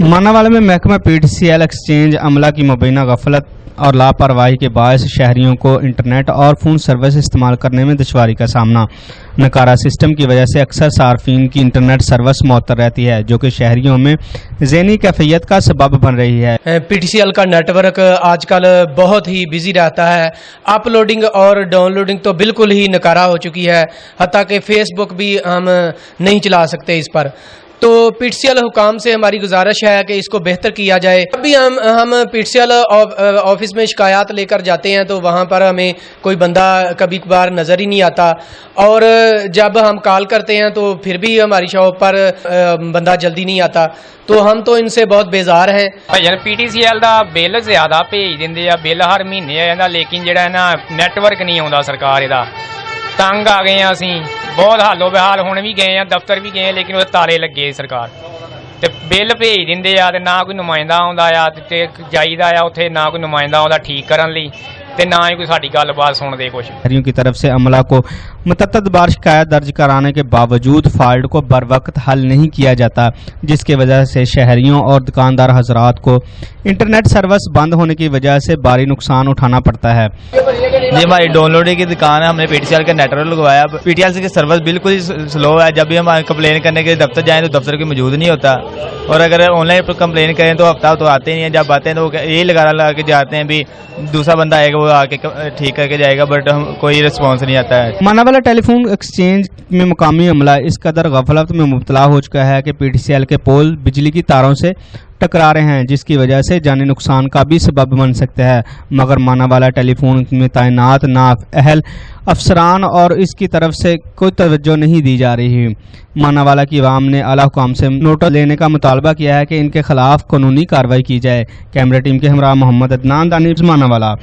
मानावाला में महकमा PTCL exchange अमला की मुबैना गफलत और लापरवाही के बायस शहरियों को इंटरनेट और फ़ोन सर्विस इस्तेमाल करने में दुश्वारी का सामना। नकारा सिस्टम की वजह से अक्सर सार्फिन की इंटरनेट सर्विस मुअत्तर रहती है, जो कि शहरियों में ज़हनी कैफियत का सबब बन रही है। PTCL का नेटवर्क आजकल बहुत ही बिजी रहता है। अपलोडिंग और डाउनलोडिंग तो बिल्कुल ही नकारा हो चुकी है, हत्ता कि फेसबुक भी हम नहीं चला सकते इस पर। तो PTCL हुकाम से हमारी गुजारिश है कि इसको बेहतर किया जाए। जब भी हम PTCL ऑफिस में शिकायत लेकर जाते हैं तो वहाँ पर हमें कोई बंदा कभी कभार नज़र ही नहीं आता, और जब हम कॉल करते हैं तो फिर भी हमारी शॉप पर बंदा जल्दी नहीं आता। तो हम तो इनसे बहुत बेजार हैं। भाईजान PTCL ਦਾ ਬਿੱਲ ਜ਼ਿਆਦਾ ਭੇਜ ਦਿੰਦੇ ਆ, ਬਿੱਲ ਹਰ ਮਹੀਨੇ ਆ ਜਾਂਦਾ, ਲੇਕਿਨ ਜਿਹੜਾ ਹੈ ਨਾ ਨੈਟਵਰਕ ਨਹੀਂ ਆਉਂਦਾ ਸਰਕਾਰ ਇਹਦਾ। ਤੰਗ ਆ ਗਏ ਆ ਅਸੀਂ, ਬਹੁਤ ਹਾਲੋ ਬਹਾਲ ਹੁਣ ਵੀ ਗਏ ਆ, ਦਫ਼ਤਰ ਵੀ ਗਏ, ਲੇਕਿਨ ਉਹ ਤਾਲੇ ਲੱਗੇ ਸਰਕਾਰ ਤੇ ਬਿੱਲ ਭੇਜ ਦਿੰਦੇ ਆ ਤੇ ਨਾ ਕੋਈ ਨੁਮਾਇੰਦਾ ਆਉਂਦਾ ਆ ਤੇ ਜਾਈਦਾ ਆ ਉੱਥੇ, ਨਾ ਕੋਈ ਨੁਮਾਇੰਦਾ ਆਉਂਦਾ ਠੀਕ ਕਰਨ ਲਈ ਤੇ ਨਾ ਹੀ ਕੋਈ ਸਾਡੀ ਗੱਲਬਾਤ सुनते कुछ। शहरियों की तरफ से अमला को मुतअद्दिद बार शिकायत दर्ज कराने के बावजूद फॉल्ट को बर वक्त हल नहीं किया जाता, जिसकी वजह से शहरियों और दुकानदार हजरात को इंटरनेट सर्विस बंद होने की वजह से भारी नुकसान उठाना पड़ता है। ये हमारी डाउनलोडिंग की दुकान है, हमने PTCL का नेटवर्क लगवाया। PTCL की सर्विस बिल्कुल ही स्लो है। जब भी हम कंप्लेन करने के लिए दफ्तर जाएँ तो दफ्तर की मौजूद नहीं होता, और अगर ऑनलाइन कंप्लेन करें तो हफ्ता तो आते नहीं है। जब आते हैं तो यही लगा के जाते हैं भी दूसरा बंदा आएगा वो आके ठीक करके जाएगा, बट हम कोई रिस्पॉन्स नहीं आता है। मानावाला टेलीफोन एक्सचेंज में मुकामी अमला इस कदर गफलत में मुब्तला हो चुका है कि PTCL के पोल बिजली की तारों से टकरा रहे हैं, जिसकी वजह से जानी नुकसान का भी सबब बन सकता है। मगर मानावाला टेलीफोन में तैनात नाअहल अफसरान और इसकी तरफ से कोई तवज्जो नहीं दी जा रही। मानावाला की आवाम ने आला हुकाम से नोटिस लेने का मुतालबा किया है कि इनके खिलाफ कानूनी कार्रवाई की जाए। कैमरा टीम के हमरा मोहम्मद अदनान दानिश, मानावाला।